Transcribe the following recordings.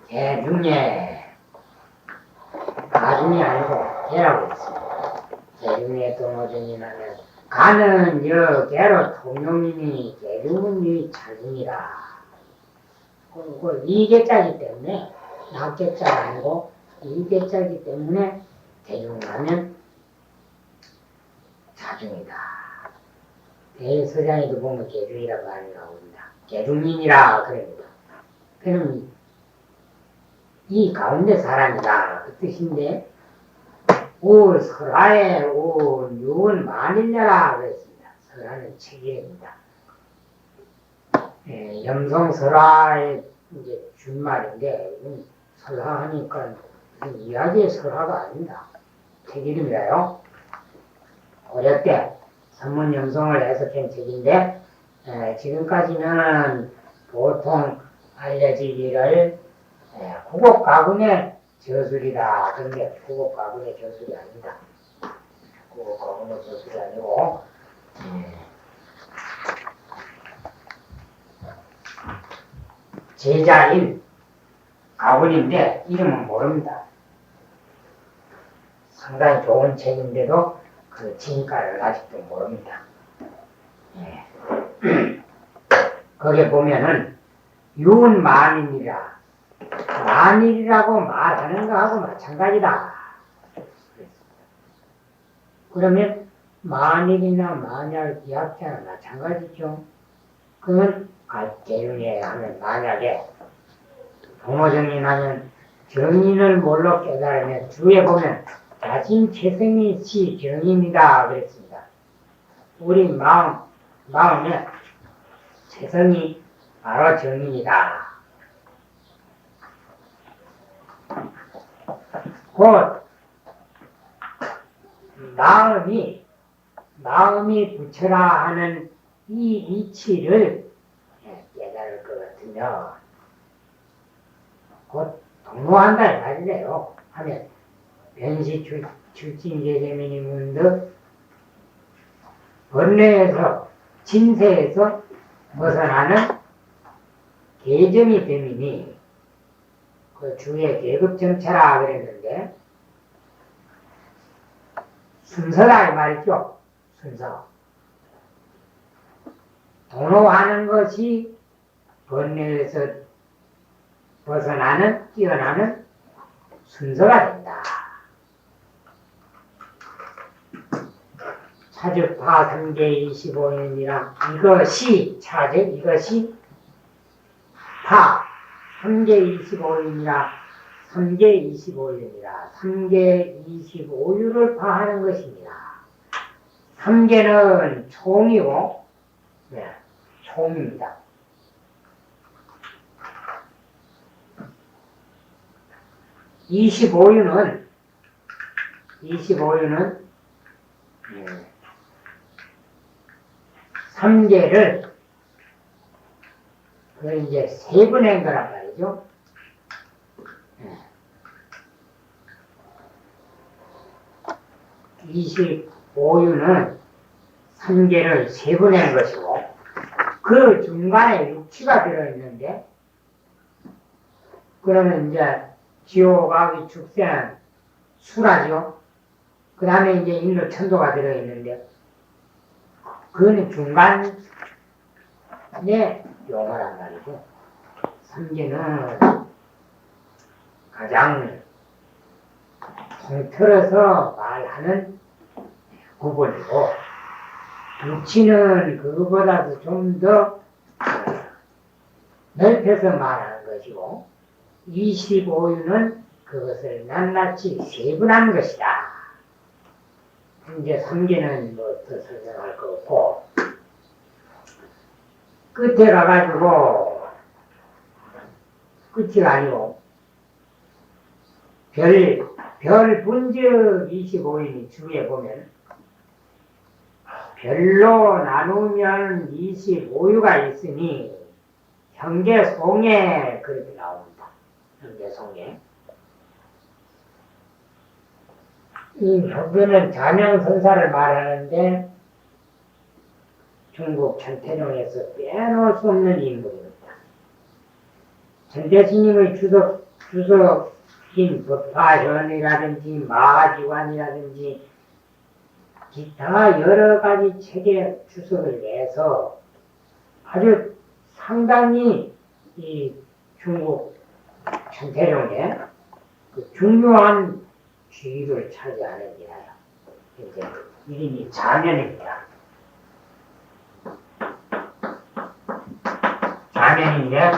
대중에 가중이 아니고 개라고 있습니다. 대중에 동호전이라면 가는 여개로 통용이니 대중이 자중이라. 그 이개자이기 때문에 낙개자가 아니고 이개자이기 때문에 대중하면 자중이다. 대서장에도 보면 개중이라고 하는 나옵니다. 개중인이라 그럽니다. 그럼 이 가운데 사람이다 그 뜻인데 오 설하에 오 유은 만일려라 그랬습니다. 설하는 책임입니다. 염성 설하에 이제 준 말인데 설하하니까 이야기의 설하가 아닙니다. 책 이름이라요. 어렵게 선문 염성을 해석한 책인데 지금까지는 보통 알려지기를 구곡가군의 저술이다. 그런데 구곡가군의 저술이 아니다. 구곡가군의 저술이 아니고 제자인 가군인데 이름은 모릅니다. 상당히 좋은 책인데도 그 진가를 아직도 모릅니다. 거기에 보면은 윤만인이라 만일이라고 말하는 거하고 마찬가지다. 그러면 만일이나 만약 기약자는 마찬가지죠. 그러면 대중에 하면 만약에 동호정인하면 정인을 몰라 깨달으면 주에 보면 자신 체성이 시 정인이다 그랬습니다. 우리 마음에 체성이 바로 정인이다. 곧 마음이 부처라 하는 이 이치를 깨달을 것 같으면 곧 동로한다 이 말이래요. 하면 변시 출진제재민이 문득 번뇌에서 진세에서 벗어나는 계정이 되미니 그 주의 계급정체라 그랬는데 순서다 이 말이죠. 순서. 동로하는 것이 번뇌에서 벗어나는 뛰어나는 순서가 된다. 차즉파 3개 25년이라 이것이 차즉 이것이 파 3개 25년이라 3개 25년이라 3개 25유를 파하는 것입니다. 3개는 총이고 총입니다. 25유는 3개를 그걸 이제 세분한 거란 말이죠. 25유는 3개를 세분한 것이고 그 중간에 육치가 들어있는데 그러면 이제 지옥아기 축생 수라죠. 그 다음에 이제 인로 천도가 들어있는데 그거는 중간에 용어란 말이죠. 3개는 가장 통틀어서 말하는 구분이고 육치는 그거보다도 좀 더 넓혀서 말하는 것이고 25유는 그것을 낱낱이 세분한 것이다. 이제 3개는 뭐 더 설명할 거 없고 끝에 가가지고 끝이 아니고 별 분적 25인이 주에 보면 별로 나누면 25유가 있으니 형계송에 그렇게 나옵니다. 형계송에. 이 형계는 자명선사를 말하는데 중국 천태룡에서 빼놓을 수 없는 인물입니다. 천대스님의 주석 주석인 법화현이라든지 마지관이라든지 기타 여러 가지 책의 주석을 내서 아주 상당히 이 중국 천태룡의 그 중요한 지위를 차지하는 이라요. 이제 이름이 자면입니다. 자면인데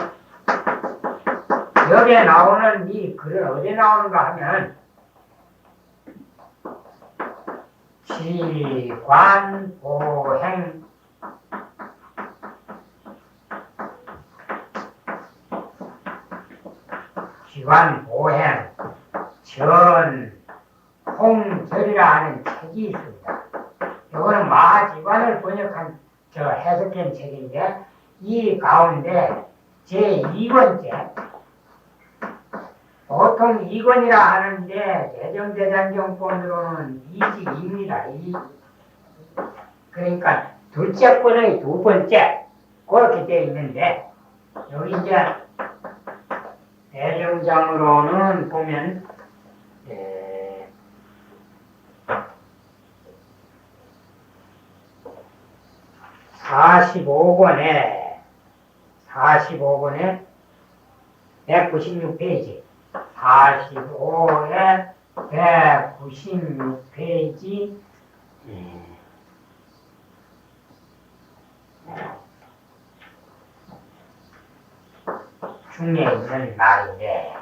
여기에 나오는 이 글은 어디 나오는가 하면 지관보행 지관보행 전홍절이라 하는 책이 있습니다. 이거는 마지관을 번역한 해석된 책인데 이 가운데 제2권째 보통 2권이라 하는데 대정대장경권으로는 2집입니다. 그러니까 둘째 권의 두 번째 그렇게 되어 있는데 여기 이제 대정장으로는 보면 45권에 196페이지 45에 196페이지 중에 있는 말인데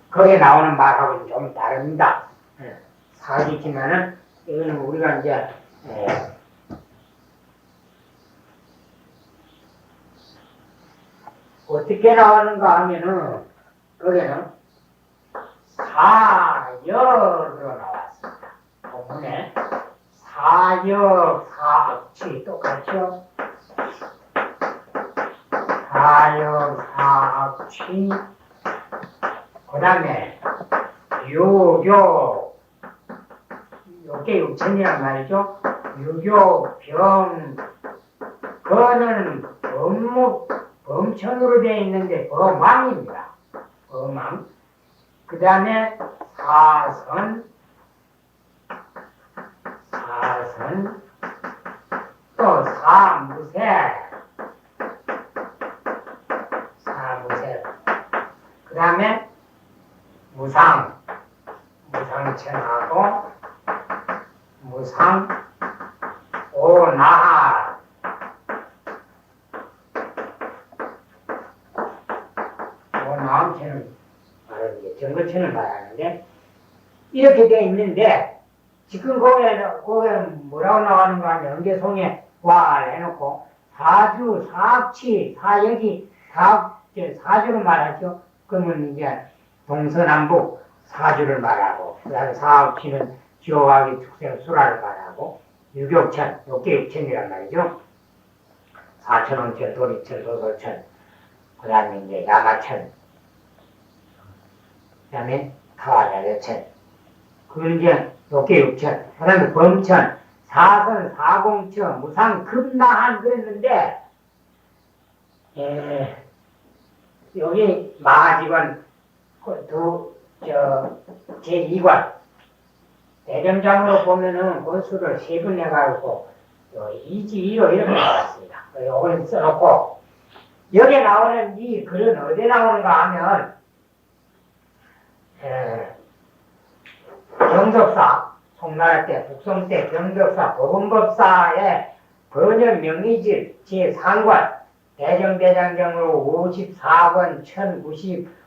거기에 나오는 말하고는 좀 다릅니다. 사실이지만은 이거는 우리가 이제 어떻게 나오는가 하면은 거기는 사역으로 나왔습니다. 본문에 사역, 사악취 똑같죠? 사역, 사악취 그 다음에 유교 요게 육천이란 말이죠. 유교, 병 그거는 범천으로 되어 있는데 범왕입니다. 범왕. 그 다음에 사선, 또 사무새, 그 다음에 무상천하고 오나할, 오나함천은 말하는 정거천을 말하는데 이렇게 되어 있는데 지금 거기에 뭐라고 나오는가 하면 연계송에 와를 해놓고 사주, 사악취, 사역이 사주로 말하죠. 그러면 이제 동서남북 사주를 말하고 그 다음에 사악취는 지옥하기 축생 수라를 말하고 유격천, 욕계육천이란 말이죠. 사천원천, 도리천, 도솔천 그 다음에 이제 야마천 그 다음에 타화야려천 그건 이제 욕계육천 그 다음에 범천, 사선, 사공천, 무상, 급나한 그랬는데 여기 마지관 제2관 대정장으로 보면은 권수를 3분 해가지고 2지2로 이렇게 나왔습니다. 이걸 써놓고 여기에 나오는 이 글은 어디 나오는가 하면 경덕사 송나라 때 북송 때 경덕사 법원법사의 번역 명의질 제3관 대정대장경으로 54권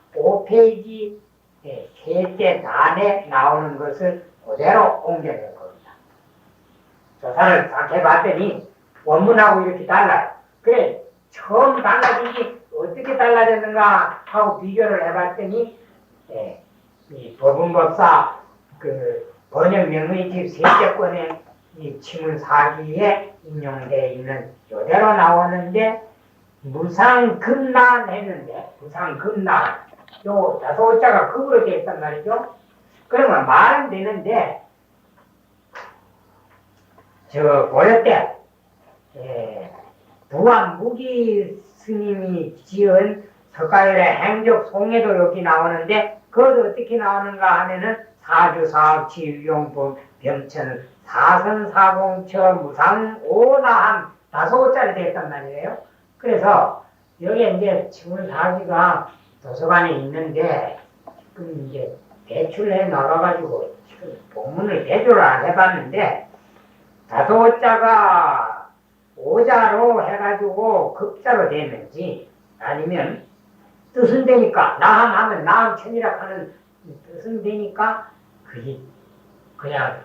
1095페이지 세대 단에 나오는 것을 그대로 옮겨낸 겁니다. 조사를 딱 해봤더니 원문하고 이렇게 달라요. 그래 처음 달라진 게 어떻게 달라졌는가 하고 비교를 해봤더니 이 법원법사 그 번역 명의집 세제권의 이 치문사기에 인용되어 있는 이대로 나오는데 무상급난 했는데 무상급난 요 다소자가 급으로 되어 있단 말이죠. 그러면 말은 되는데 저 고려 때 부안 무기 스님이 지은 석가열의 행적 송에도 여기 나오는데 그것도 어떻게 나오는가 하면은 사주사업치 유용법 병천 사선사공처 무상 오나함 5자리 됐단 말이에요. 그래서 여기 이제 지문 사지가 도서관에 있는데 지금 이제 대출해 나가가지고 지금 본문을 대조를 안 해봤는데 5자가 5자로 해가지고 급자로 되는지 아니면 뜻은 되니까 나함하면 나함천이라 하는 뜻은 되니까 그냥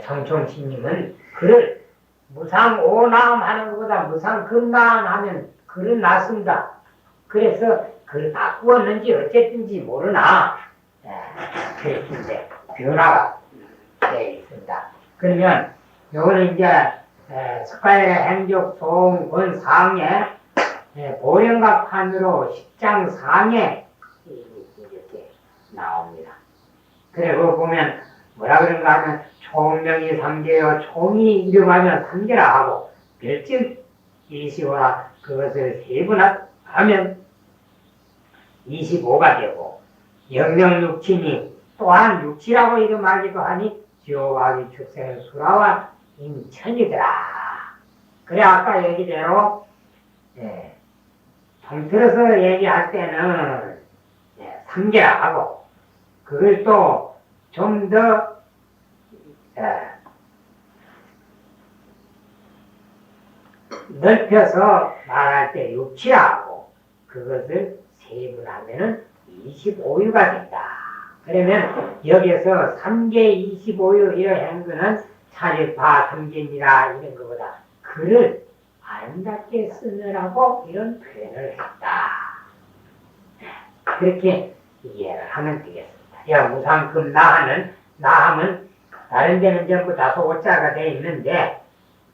성총스님은 글을 무상오나함 하는 것보다 무상금나함 하면 글은 낫습니다. 그래서 글을 바꾸었는지 어쨌든지 모르나 그랬는데 변화가 되어 있습니다. 그러면 요거는 이제 석가의 행적 소원 상에 보령각판으로 10장 상에 이렇게 나옵니다. 그리고 보면 뭐라 그런가 하면 총명이 삼계요 총이 이름하면 삼계라 하고 별즉 이시오라 그것을 세분하면 25가 되고 영명육친이 또한 육치라고 이름하기도 하니 지오와기 축생은 수라와 인천이더라. 그래 아까 얘기대로 통틀어서 얘기할 때는 삼계라 하고 그걸 또 좀 더 넓혀서 말할 때 육치라 하고 그것을 세분하면은 25유가 된다. 그러면 여기에서 3계 25유 이런 거는 차례파 삼계니라 이런 것보다 글을 아름답게 쓰느라고 이런 표현을 했다. 그렇게 이해를 하면 되겠습니다. 야, 무상금 나함은 다른 데는 전부 다소 오자가 되어 있는데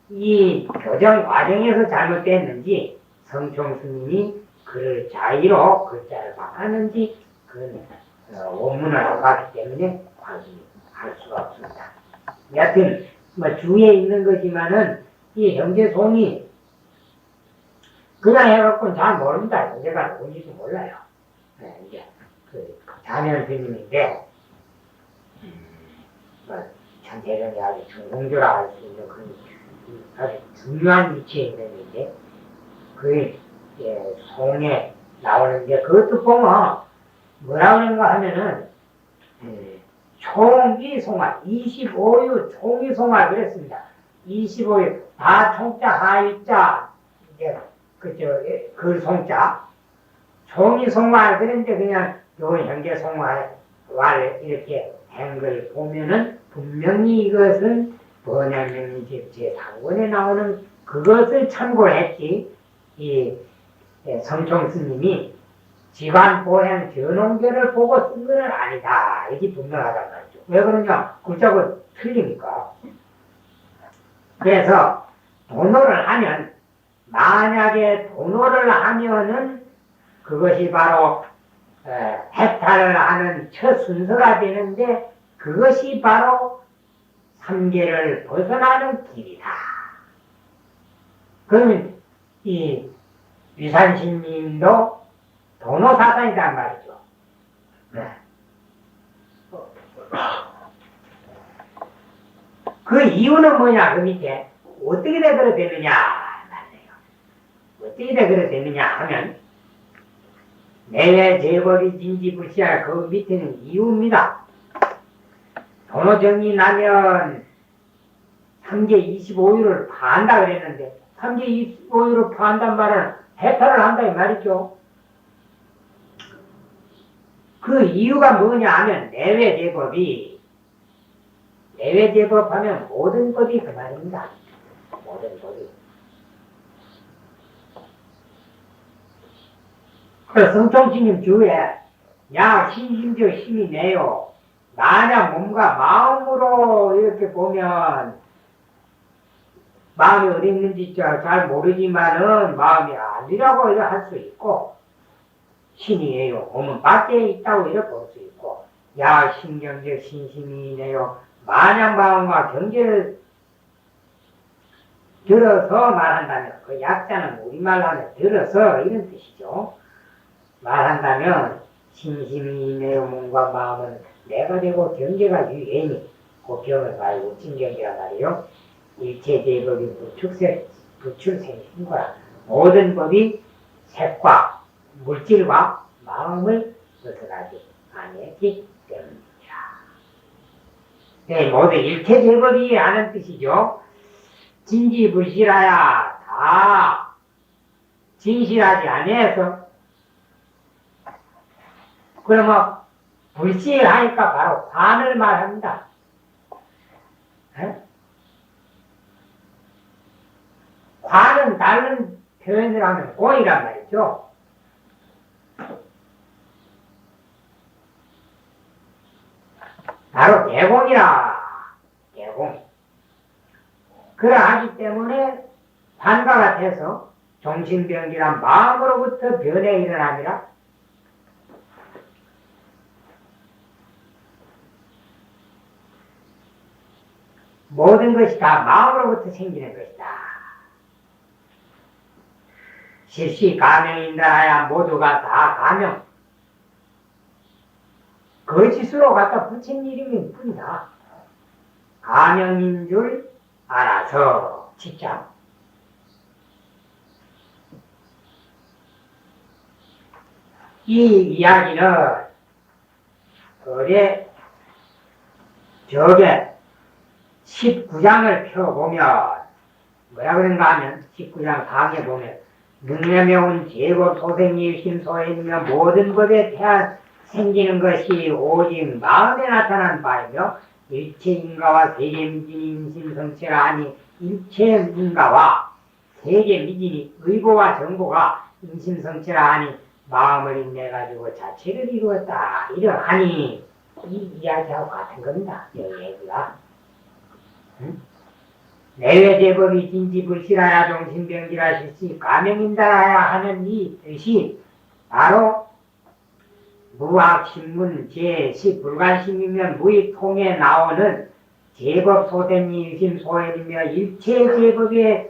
이 교정 과정에서 잘못됐는지 성총스님이 글을 자의로 글자를 바꿨는지 그건 원문을 안 봤기 때문에 확인할 수가 없습니다. 여하튼 뭐 주위에 있는 거지만은 이 형제송이 그냥 해갖고는 잘 모릅니다. 형제가 누군지도 몰라요. 이제 그 자면 스님인데 전체적인 아주 중공조라 할 수 있는 그런 아주 중요한 위치에 있는 인데 그 송에 나오는데 그것도 보면 뭐라 그런가 하면은 총이송화 25유 총이송화 그랬습니다. 25유 다 총자 하유자 이제 그저 글송자 총이송화 그런데 그냥 요 현계송화를 이렇게 한 걸 보면은 분명히 이것은 번야명리 제3권에 나오는 그것을 참고했지 이 성총스님이 지관 보행 전홍계를 보고 쓴 것은 아니다. 이게 분명하단 말이죠. 왜 그러냐? 글자가 틀리니까. 그래서 도노를 하면 만약에 도노를 하면은 그것이 바로 해탈을 하는 첫 순서가 되는데 그것이 바로 삼계를 벗어나는 길이다. 그러면 이 위산신님도 도노사상이란 말이죠. 그 이유는 뭐냐? 그 밑에 어떻게 돼 그래 되느냐 말이에요. 어떻게 돼 그래 되느냐 하면 내외 제법이 진지부시할 그 밑에는 이유입니다. 도노정이 나면 3계 25유를 파한다 그랬는데 3계 25유를 파한단 말은 해탈을 한다 이 말이죠. 그 이유가 뭐냐 하면 내외제법이 내외제법 하면 모든 법이 그 말입니다. 모든 법이. 그래서 성총스님 주에 야 신심적 힘이 내요. 만약 몸과 마음으로 이렇게 보면 마음이 어디 있는지 잘 모르지만은 마음이 아니라고 이렇게 할 수 있고 신이에요. 몸은 밖에 있다고 이렇게 볼 수 있고 야 신경적 신심이네요. 만약 마음과 경계를 들어서 말한다면 그 약자는 우리말로 하면 들어서 이런 뜻이죠. 말한다면 신심이 내 몸과 마음은 내가 되고 경계가 유예니 그 병을 말고 진경이란 말이요. 일체 대법이 부출생신 거야. 모든 법이 색과 물질과 마음을 벗어나지 아니했기 때문이라. 네, 모두 일체 대법이 하는 뜻이죠. 진지불실하야 다 진실하지 아니해서 그러면 불실하니까 바로 관을 말합니다. 에? 관은 다른 표현을 하면 공이란 말이죠. 바로 개공이라. 개공. 그러하기 때문에 관과 같아서 정신병이란 마음으로부터 변해 일어나니라. 모든 것이 다 마음으로부터 생기는 것이다. 실시 가명인다야 모두가 다 가명. 거짓으로 갖다 붙인 이름일 뿐이다. 가명인 줄 알아서 진짜. 이 이야기는 어제 저게 19장을 펴보면 뭐라 그런가 하면 19장 강에 보면 능력명은 제법 소생이신 소행이며 모든 법에 태한 생기는 것이 오직 마음에 나타난 바이며 일체인가와 세계미진이 인심성체라 하니 일체인가와 세계미진이 의보와 정보가 인심성체라 하니 마음을 인내가지고 자체를 이루었다 이러하니 이 이야기하고 같은 겁니다. 이 얘기가. 내외제법이 진지불실하야 정신병기라 실시 가명인다라야 하는 이 뜻이 바로 무학신문 제10 불관심이면 무의 통에 나오는 제법 소생이 일심 소행이며 일체 제법이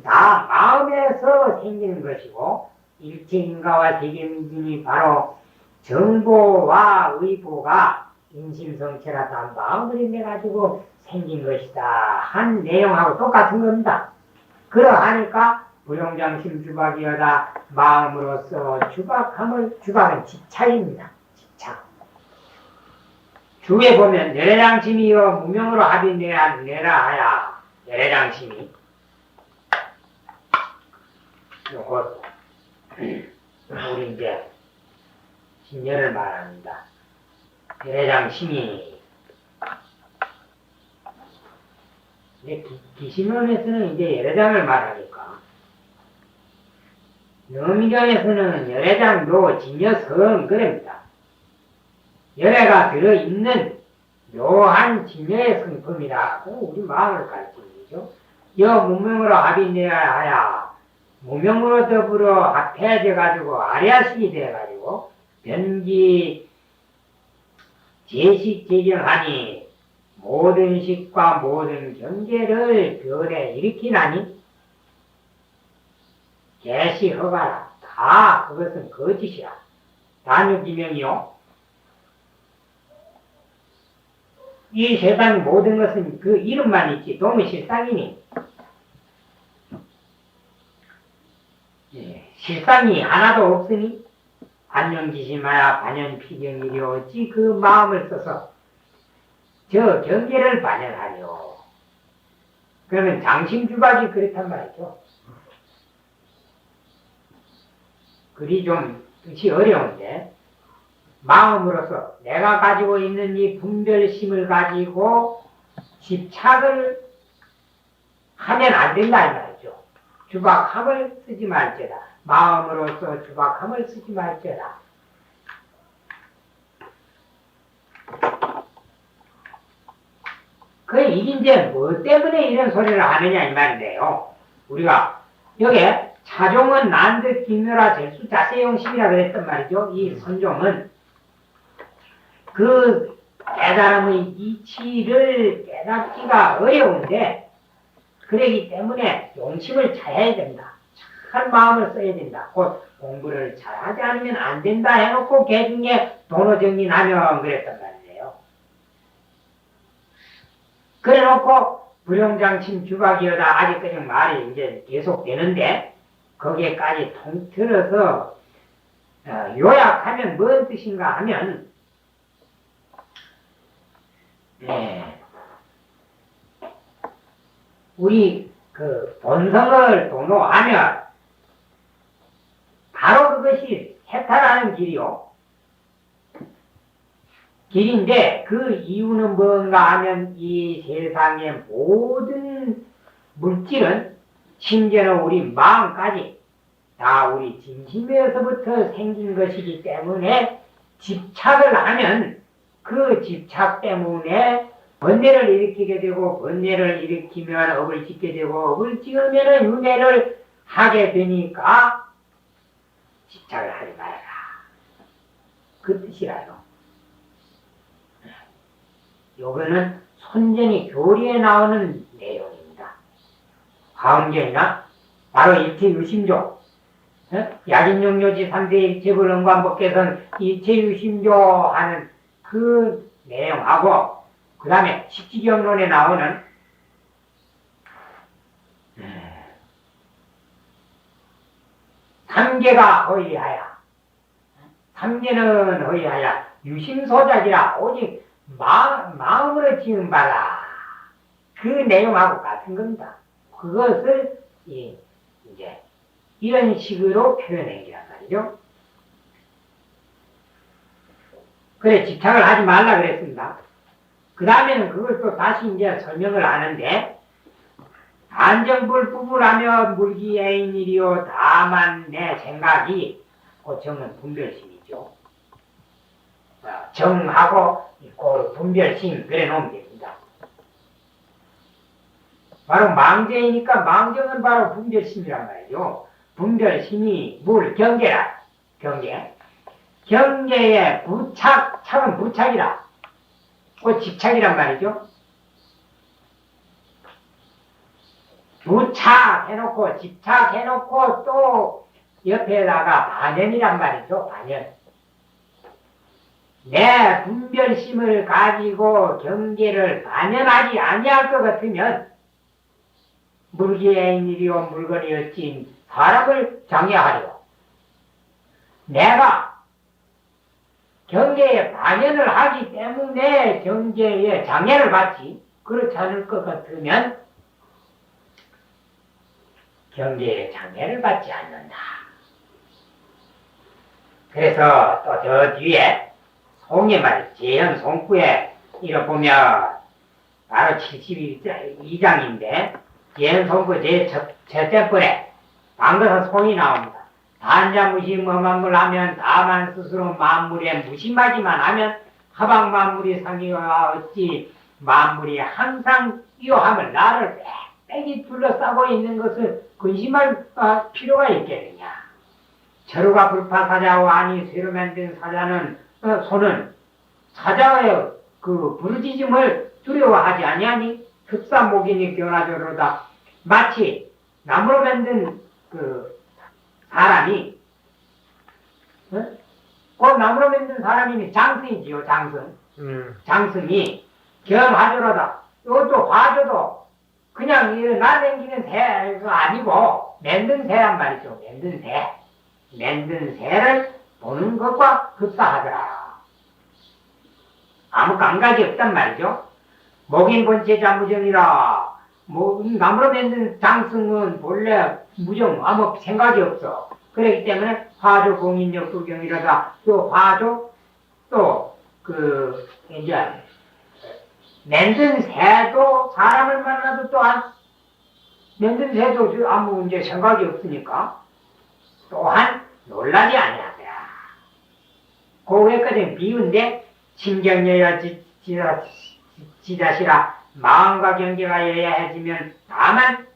다 마음에서 생기는 것이고 일체인가와 세계민진이 바로 정보와 의보가 인심성체라 다 마음을 인해가지고 생긴 것이다 한 내용하고 똑같은 겁니다. 그러하니까 부용장심 주박이여다 마음으로서 주박은 지착입니다. 지착. 주에 보면 열애장심이여 무명으로 합의 내라 하야 열애장심이 요것 우리 이제 신열을 말합니다. 열애장심이 기신론에서는 이제 열애장을 말하니까 너미경에서는 열애장도 진여성 그럽니다. 열애가 들어있는 묘한 진여의 성품이라고 우리 마음을 가르치는 거죠. 여 무명으로 합의내야 하야 무명으로 더불어 합해져 가지고 아리아식이 되어 가지고 변기 제식 제경하니 모든 식과 모든 경계를 변해 일으키나니 개시허가라. 다 그것은 거짓이야. 단유기명이요. 이 세상 모든 것은 그 이름만 있지 도무실상이니 실상이 하나도 없으니 반영지심하야 반연피경이리 어찌 그 마음을 써서 저 경계를 반영하려. 그러면 장심주박이 그렇단 말이죠. 그리 좀 뜻이 어려운데 마음으로서 내가 가지고 있는 이 분별심을 가지고 집착을 하면 안 된다 이 말이죠. 주박함을 쓰지 말지어다. 마음으로서 주박함을 쓰지 말지어다. 이게 이제 뭐 때문에 이런 소리를 하느냐 이 말인데요. 우리가 여기에 차종은 난듯 기묘라 절수 자세용심이라 그랬단 말이죠. 이 선종은 그 깨달음의 이치를 깨닫기가 어려운데 그러기 때문에 용심을 차야 된다. 착한 마음을 써야 된다. 곧 공부를 잘하지 않으면 안 된다 해놓고 개중에 도노정리하면 그랬단 말이에요. 그래놓고 불용장침 주박이어다 아직 그냥 말이 이제 계속 되는데 거기에까지 통틀어서 요약하면 뭔 뜻인가 하면 우리 그 본성을 도노하면 바로 그것이 해탈하는 길이요. 길인데 그 이유는 뭔가 하면 이 세상의 모든 물질은 심지어는 우리 마음까지 다 우리 진심에서부터 생긴 것이기 때문에 집착을 하면 그 집착 때문에 번뇌를 일으키게 되고 번뇌를 일으키면 업을 짓게 되고 업을 지으면 윤회를 하게 되니까 집착을 하지 말아라. 그 뜻이라요. 요거는 손전이 교리에 나오는 내용입니다. 화엄경이나 바로 일체유심조 야긴용요지 3대 일체불응관법계선 일체유심조 하는 그 내용하고 그 다음에 식지경론에 나오는 삼계가 허이하야. 삼계는 허이하야. 유심소작이라 오직 마음으로 지은 바라. 그 내용하고 같은 겁니다. 그것을 이제 이런 식으로 표현한 거란 말이죠. 그래 집착을 하지 말라 그랬습니다. 그 다음에는 그걸 또 다시 이제 설명을 하는데 안정불부불하며 물기애인이리요 다만 내 생각이 그 정은 분별심이죠. 정하고 그 분별심 그래 놓으면 됩니다. 바로 망정이니까 망정은 바로 분별심이란 말이죠. 분별심이 물 경계라. 경계에 부착, 착은 부착이라. 그 집착이란 말이죠. 부착해놓고 집착해놓고 또 옆에다가 반연이란 말이죠. 반연. 내 분별심을 가지고 경계를 반연하지 아니할 것 같으면 물기애인이리요 물건이 어찌 사람을 장애하려. 내가 경계에 반연을 하기 때문에 경계에 장애를 받지. 그렇지 않을 것 같으면 경계에 장애를 받지 않는다. 그래서 또 저 뒤에 송의 말, 재현 송구에 이거 보면 바로 72장인데 재현 송구 제 번에 방거서 송이 나옵니다. 단자무시 뭐만물 하면 다만 스스로 만물에 무심하기만 하면 하방 만물이 상이와 어찌 만물이 항상 이요함을 나를 빽빽이 둘러싸고 있는 것을 근심할 필요가 있겠느냐. 저루가 불파사자와 아니 새로 만든 사자는 소는 사자의 그 부르짖음을 두려워하지 아니하니 흡사목이니 견화저로다. 마치 나무로 만든 그 사람이 그 나무로 만든 사람이 장승이지요. 장승이 견화저로다. 이것도 화조도 그냥 날댕기는 새가 아니고 만든 새란 말이죠. 만든 새를 보는 것과 흡사하더라. 아무 감각이 없단 말이죠. 목인 본체 자무정이라. 나무로 만든 장승은 본래 무정 아무 생각이 없어. 그렇기 때문에 화조 공인력 불경이라다. 또 화조 또 이제 만든 새도 사람을 만나도 또한 만든 새도 아무 이제 생각이 없으니까 또한 놀라지 아니하더라. 그거까지는 비유인데 심경여야 지자시라. 마음과 경계가 여야해지면 다만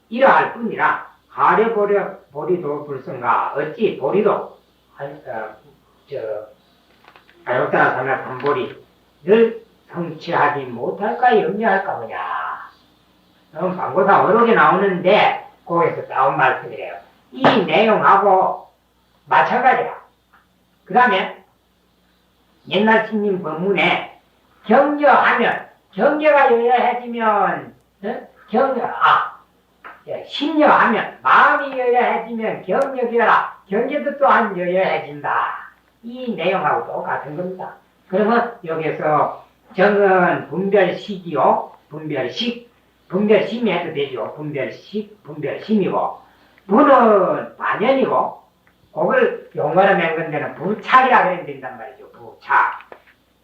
이러할 뿐이라. 가려버려 보리도 불성가. 어찌 보리도 알록달아 삼락 한보리를 성취하지 못할까 염려할까 뭐냐. 방고사 어록에 나오는데 거기서 나온 말씀이래요. 이 내용하고 마찬가지야. 그 다음에 옛날 신림 법문에 경려하면, 경계가 여여해지면, 심려하면, 마음이 여여해지면 경력이라, 경계도 또한 여여해진다. 이 내용하고 똑같은 겁니다. 그러면 여기서 정은 분별식이요, 분별심이 해도 되죠. 분별심이고, 부는 반연이고, 그걸 용어로 맨 건데는 부착이라고 해야 된단 말이죠. 부착.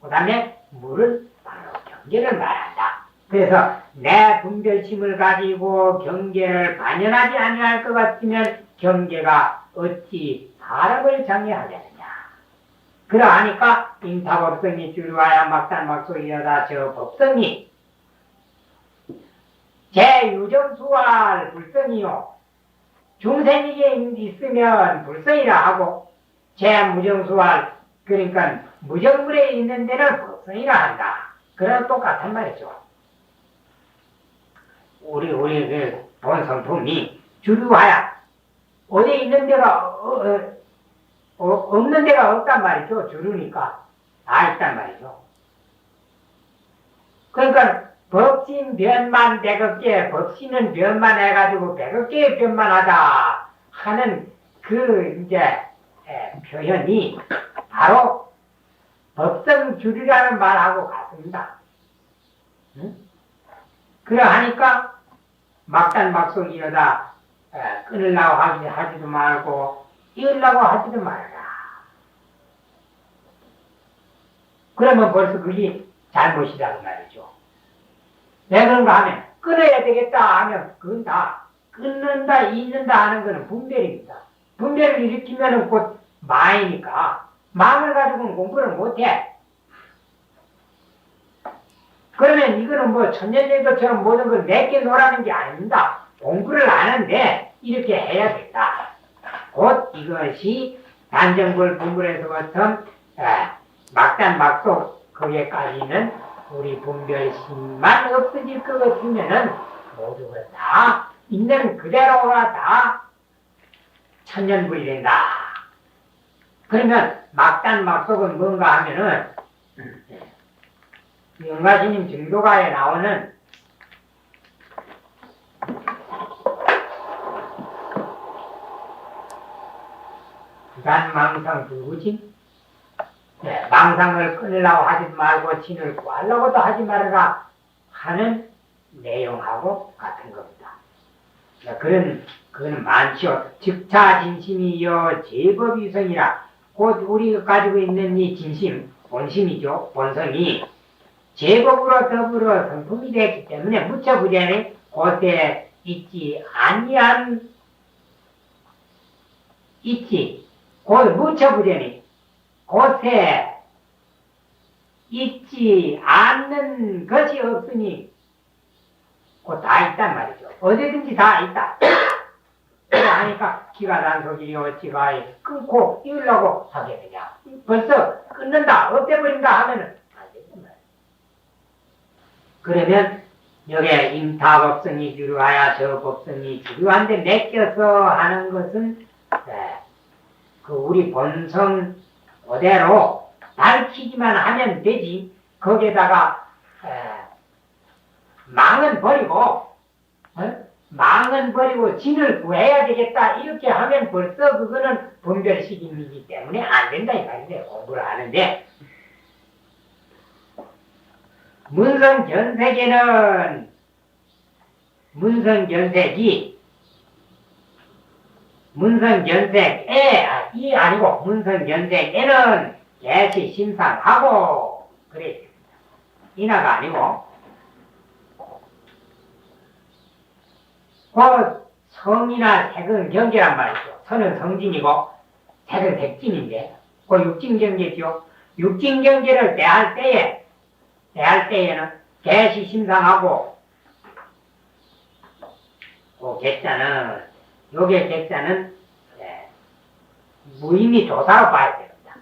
그 다음에 물은 바로 경계를 말한다. 그래서 내 분별심을 가지고 경계를 반연하지 아니할 것 같으면 경계가 어찌 사람을 장애하겠느냐. 그러하니까 인타법성이 주류하여 막단막소이여다. 저 법성이 제유정수할 불성이요. 중생에게 있으면 불성이라 하고, 제무정수할, 그러니까 무정물에 있는 데는 법성이라 한다. 그런 똑같은 말이죠. 우리 그 본성품이 주류하여 어디 있는 데가 없는 데가 없단 말이죠. 주류니까 다 있단 말이죠. 그러니까 법신 변만 100개, 법신은 변만해가지고 100개의 변만하다 하는 그 이제 표현이 바로 법성주류라는 말하고 같습니다. 응? 그러하니까 막단막속이여다 끊으려고 하지도 말고 이으려고 하지도 말아라. 그러면 벌써 그게 잘못이라는 말이죠. 왜 그런가 하면 끊어야 되겠다 하면 그건 다 끊는다 잊는다 하는 것은 분별입니다. 분별을 일으키면 곧 마이니까 마음을 가지고는 공부를 못해. 그러면 이거는 뭐 천년예도처럼 모든 걸 내게 놓으라는 게 아닙니다. 공부를 아는데 이렇게 해야 된다. 곧 이것이 단정불 분별에서부터 막단막속 거기까지는 우리 분별심만 없어질 것 같으면은 모두가 다 있는 그대로가 다 천년불이 된다. 그러면 막단막속은 뭔가 하면은 영가스님 증도가에 나오는 부단망상 불구진, 망상을 끊으려고 하지 말고 진을 구하려고도 하지 말아라 하는 내용하고 같은 겁니다. 그건 많죠. 즉차진심이여 제법유성이라. 곧 우리가 가지고 있는 이 진심, 본심이죠. 본성이 제법으로 더불어 성품이 되었기 때문에 무처부재는 그때 있지 곧 무처부재니 곳에 있지 않는 것이 없으니 곧 다 있단 말이죠. 어디든지 다 있다. 그러하니까 기가 단속이 어찌가 끊고 이으려고 하게 되냐. 벌써 끊는다, 없애버린다 하면은 안 된단 말이에요. 그러면 여기에 임타법성이 주류하여 저 법성이 주류한데 맡겨서 하는 것은 그 우리 본성 그대로 밝히기만 하면 되지. 거기에다가 망은 버리고 진을 구해야 되겠다 이렇게 하면 벌써 그거는 분별식이기 때문에 안 된다 이 말인데, 공부를 하는데 문성견색에는 문성견색에는 개시 심상하고 그래 인하가 아니고 그 성이나 색은 경계란 말이죠. 선은 성진이고 색은 색진인데 그 육진경계죠. 육진경계를 대할 때에는 개시 심상하고 그 객자는 무의미 조사로 봐야 됩니다.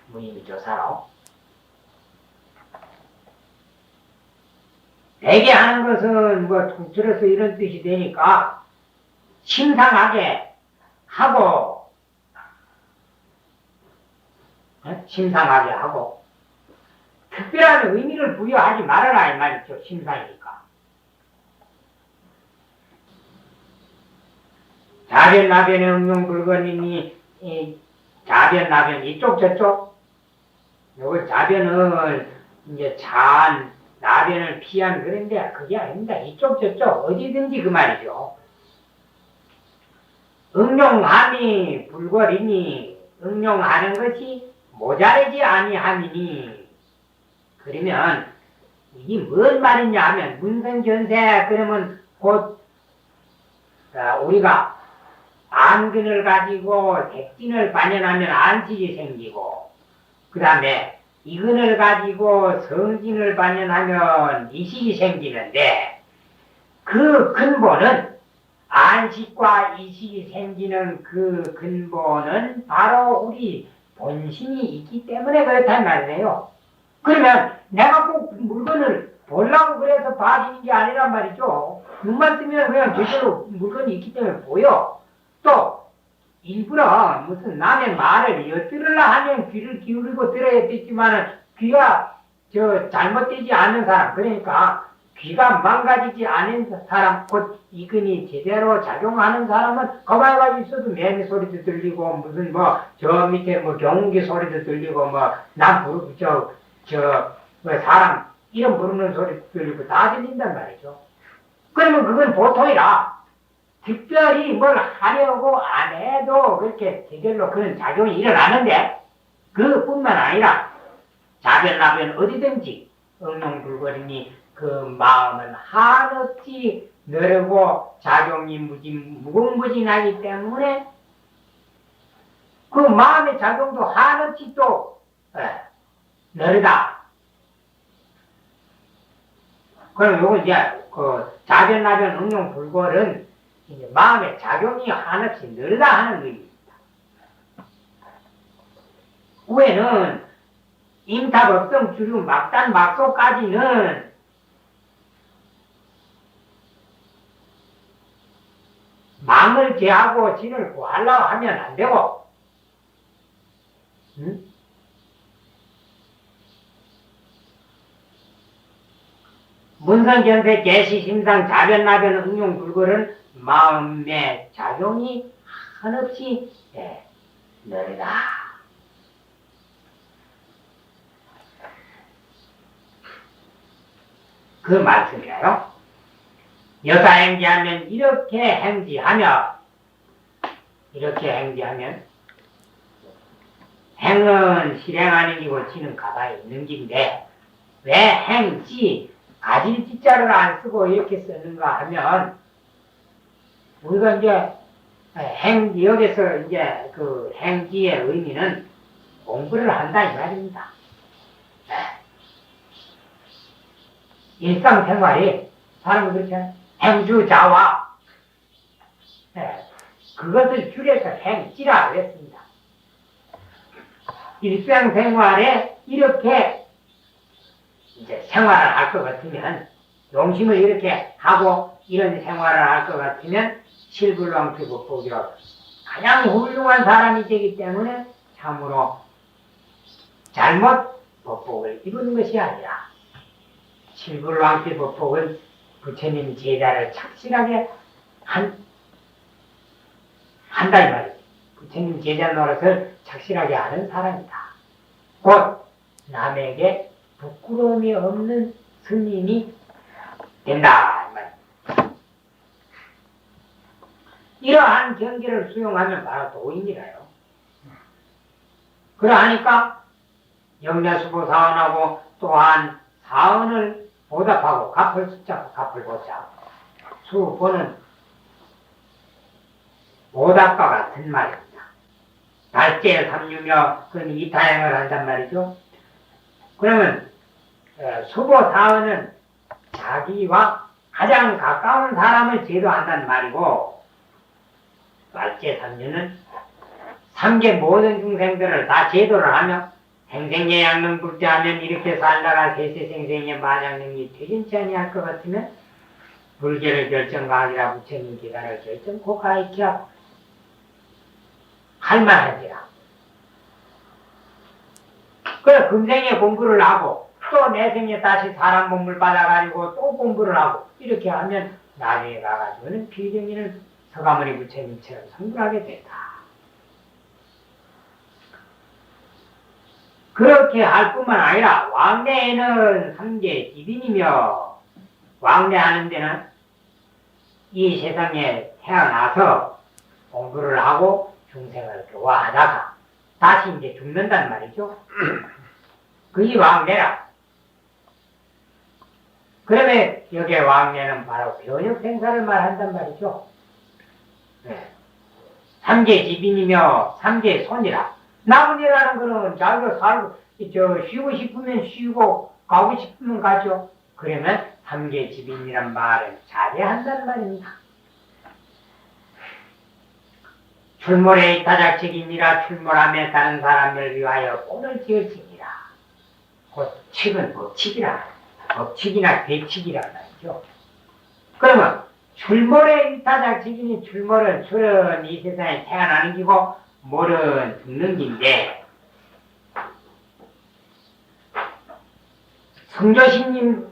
무의미 조사로. 대개 하는 것은 뭐 통틀어서 이런 뜻이 되니까 심상하게 하고 심상하게 하고 특별한 의미를 부여하지 말아라 이 말이죠. 심상이니까. 자변 나변의 응용 불건이니 자변 나변 이쪽 저쪽 요거 자변은 이제 자한 나변을 피한 그런데 그게 아닙니다. 이쪽 저쪽 어디든지 그 말이죠. 응용함이 불거리니 응용하는 것이 모자르지 아니함이니 그러면 이게 뭔 말이냐 하면 문성견세 그러면 곧 우리가 안근을 가지고 색진을 반연하면 안식이 생기고 그 다음에 이근을 가지고 성진을 반연하면 이식이 생기는데 그 근본은 안식과 이식이 생기는 그 근본은 바로 우리 본심이 있기 때문에 그렇단 말이에요. 그러면 내가 꼭 물건을 보려고 그래서 봐주는 게 아니란 말이죠. 눈만 뜨면 그냥 저절로 물건이 있기 때문에 보여. 또 일부러 무슨 남의 말을 엿들으려 하면 귀를 기울이고 들어야 되지만은 귀가 잘못되지 않은 사람 그러니까 귀가 망가지지 않은 사람 곧 이근이 제대로 작용하는 사람은 가만히 가지고 있어도 매미 소리도 들리고 무슨 저 밑에 경운기 소리도 들리고 사람 이름 부르는 소리도 들리고 다 들린단 말이죠. 그러면 그건 보통이라 특별히 뭘 하려고 안 해도 그렇게 제대로 그런 작용이 일어나는데 그뿐만 아니라 자변 나변 어디든지 응용불거리니 그 마음은 한없이 너르고 작용이 무궁무진하기 때문에 그 마음의 작용도 한없이 또 너르다. 그럼 요거 이제 그 자변 나변 응용불거는 이제 마음의 작용이 한없이 늘다 하는 의미입니다. 후에는 임탑업성 주류 막단 막소까지는 망을 제하고 진을 구하려고 하면 안 되고, 문성견세 계시심상 자변나변 응용불거는 마음의 작용이 한없이 느리다. 그 말씀이에요. 여사행지하면 이렇게 행지하면 행은 실행하는 기고 지는 가만히 있는 기인데 왜 행지 가질 지자를 안 쓰고 이렇게 쓰는가 하면 우리가 이제 행지 여기서 이제 그 행지의 의미는 공부를 한다 이 말입니다. 일상생활이 사람은 그렇게 행주자와 그것을 줄여서 행지라 그랬습니다. 일상생활에 이렇게 이제 생활을 할 것 같으면 용심을 이렇게 하고 이런 생활을 할 것 같으면 실불왕피법복이로 가장 훌륭한 사람이 되기 때문에 참으로 잘못 법복을 입은 것이 아니라 실불왕피법복은 부처님 제자를 착실하게 한다 이 말이지. 부처님 제자 노릇을 착실하게 하는 사람이다. 곧 남에게 부끄러움이 없는 스님이 된다 이 말이지. 이러한 경계를 수용하면 바로 도인이라요. 그러하니까 영내수보 사언하고 또한 사언을 보답하고 갚을 숫자 갚을 보자. 수보는 보답과 같은 말입니다. 달제 삼유며 그건 이타행을 한단 말이죠. 그러면 수보 사언은 자기와 가장 가까운 사람을 제도한다는 말이고 달제 삼유는 삼계 모든 중생들을 다 제도를 하며 생생에 양능 불대하면 이렇게 살다가 세세생생에 만약능이 되진지 아니할 것 같으면 불교를 결정가하리라 부처님 기간을 결정코 가이키라 할만하지라. 그래 금생에 공부를 하고 또 내생에 다시 사람 몸을 받아가지고 또 공부를 하고 이렇게 하면 나중에 가가지고는 비정인을 서가모니 부처님처럼 성불하게 된다. 그렇게 할 뿐만 아니라 왕래에는 삼계 기빈이며 왕래하는 데는 이 세상에 태어나서 공부를 하고 중생을 교화하다가 다시 이제 죽는단 말이죠. 그게 왕래라. 그러면 여기에 왕래는 바로 변혁생사를 말한단 말이죠. 네. 삼계 지빈이며 삼계 손이라. 나무니라는 거는 자기가 살고, 쉬고 싶으면 쉬고, 가고 싶으면 가죠. 그러면 삼계 지빈이란 말은 자제한다는 말입니다. 출몰의 이타작책이니라 출몰함에 사는 사람을 위하여 꼴을 지을지니라. 곧 칙은 법칙이라. 법칙이나 대칙이란 말이죠. 그러면 출몰의 이타작책이니 출몰은 출은 이 세상에 태어나는 기고 몰은 죽는 긴데 성조신님은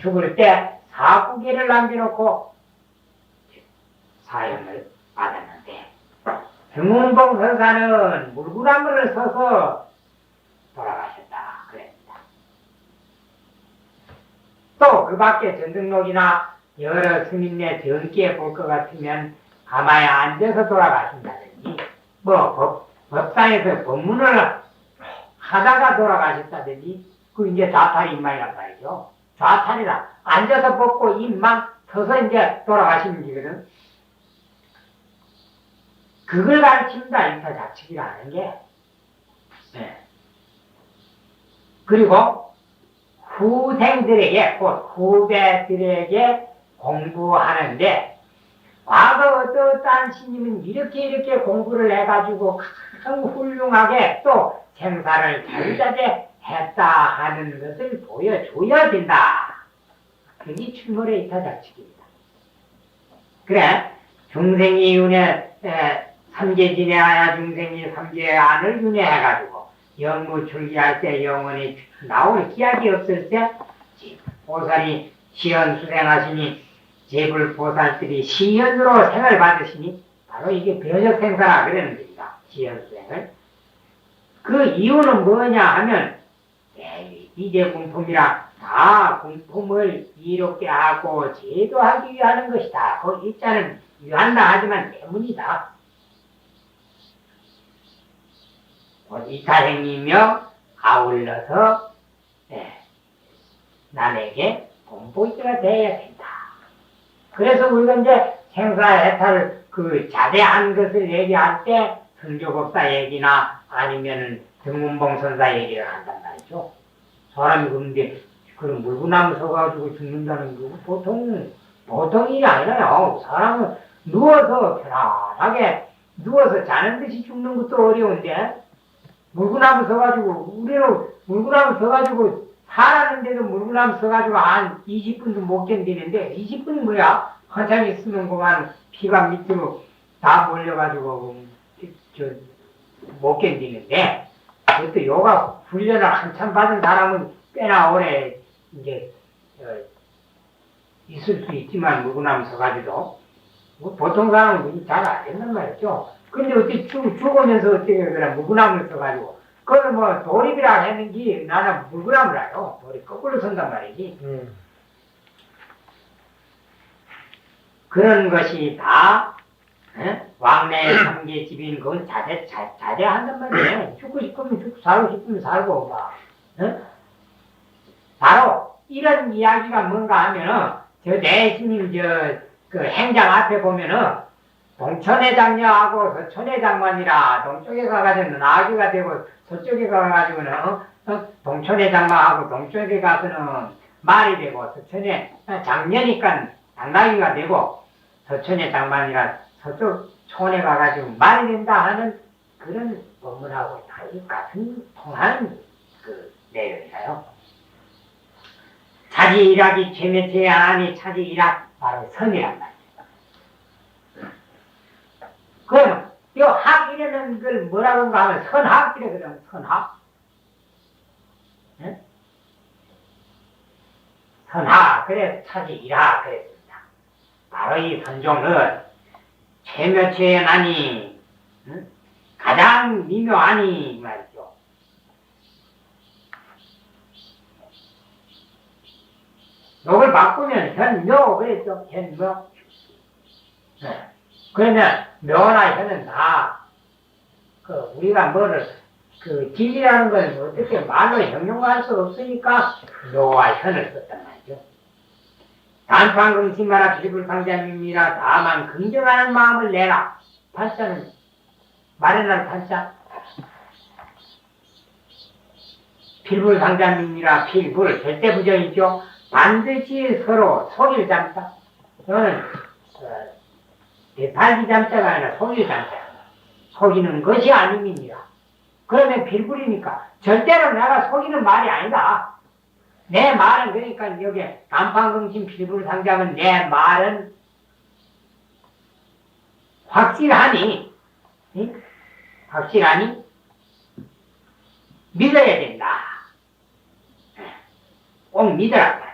죽을 때 사구계를 남겨놓고 사형을 받았는데 등운봉 선사는 물구나무를 서서 돌아가셨다 그랬습니다. 또 그 밖에 전등록이나 여러 스님네 전기에 볼 것 같으면 가마에 앉아서 돌아가신다든지 법상에서 법문을 하다가 돌아가셨다든지 그 이제 좌탈 입만이란 말이죠. 좌탈이라 앉아서 벗고 입만 서서 이제 돌아가시는 거거든. 그걸 가르칩니다. 인사 자칙이라는 게. 네. 그리고 후생들에게 곧 후배들에게 공부하는데 과거 어떠한 스님은 이렇게 공부를 해가지고 가장 훌륭하게 또 생사를 자유자재했다 하는 것을 보여줘야 된다. 그게 출몰의 이타작칙입니다. 그래 중생이 윤회 삼계진해하야 중생이 삼계안을 윤회해가지고 영무출기할 때 영원히 나올 기약이 없을 때 보살이 시연 수행하시니 제불보살들이 시연으로 생을 받으시니 바로 이게 변혁생사라 그러는 겁니다. 시연수행을. 그 이유는 뭐냐 하면 이제 공품이라 다 공품을 이롭게 하고 제도하기 위하는 것이다. 그 입자는 유한다 하지만 때문이다. 이타행이며 아울러서 남에게 공포이가 되어야 된다. 그래서 우리가 이제 생사해탈 자대한 것을 얘기할 때 성조법사 얘기나 아니면은 등운봉선사 얘기를 한단 말이죠. 사람이 그런데 그런 물구나무 서가지고 죽는다는 거 보통 일이 아니라요. 사람은 누워서 편안하게 누워서 자는 듯이 죽는 것도 어려운데 물구나무 서가지고 우리는 물구나무 서가지고 살았는데도 물구나무 서가지고 한 20분도 못 견디는데 20분이 뭐야? 한참 있으면 그만 피가 밑으로 다 몰려가지고 못 견디는데 그것도 요가 훈련을 한참 받은 사람은 꽤나 오래 이제 있을 수 있지만 물구나무 서가지고 뭐 보통 사람은 잘 안 된단 말이죠. 근데 어떻게 죽으면서 어떻게 그래 물구나무를 써가지고 그걸 뭐 도립이라 했는지 나는 물구나무라요. 도립 거꾸로 선단 말이지. 그런 것이 다 왕래의 삼계집인 그건 자제한단 말이에요. 죽고 싶으면 죽고 살고 싶으면 살고 막. 바로 이런 이야기가 뭔가 하면은 저 내스님 그 행장 앞에 보면은 동천의 장녀하고 서천의 장관이라 동쪽에 가가지고 나귀가 되고 서쪽에 가가지고는 동천의 장관하고 동쪽에 가서는 말이 되고 서천의 장녀니까 장나귀가 되고 서천의 장관이라 서쪽 촌에 가가지고 말이 된다 하는 그런 법문하고 다 같은 통하는 그 내용이에요. 자기 일하기 최면체에 하니 자기 일학 바로 선이란 말이에요. 그럼 이 학이라는 걸 뭐라고 하면 선학이라 그러면 선학. 네? 선학 그래서 자기 일학 그랬습니다. 바로 이 선종은 최면체에 나니 가장 미묘하니 말이죠. 요걸 바꾸면 현묘 그랬죠. 현묘. 네. 그러면 묘나 현은 다 우리가 뭐를 진리라는 걸 어떻게 말로 형용할 수 없으니까 묘와 현을 썼단 말이죠. 단판긍심하라 필불상장입니다. 다만 긍정하는 마음을 내라. 판자는 말해날 판자. 필불상장입니다. 필불 절대 부정이죠. 반드시 서로 속일 잠자. 이거는 대팔기 잠자가 아니라 속일 잠자. 속이는 것이 아닙니다. 그러면 필불이니까 절대로 내가 속이는 말이 아니다. 내 말은 그러니까 여기 단판긍심 필불상장은 내 말은 확실하니 응? 확실하니 믿어야 된다. 꼭 믿어라.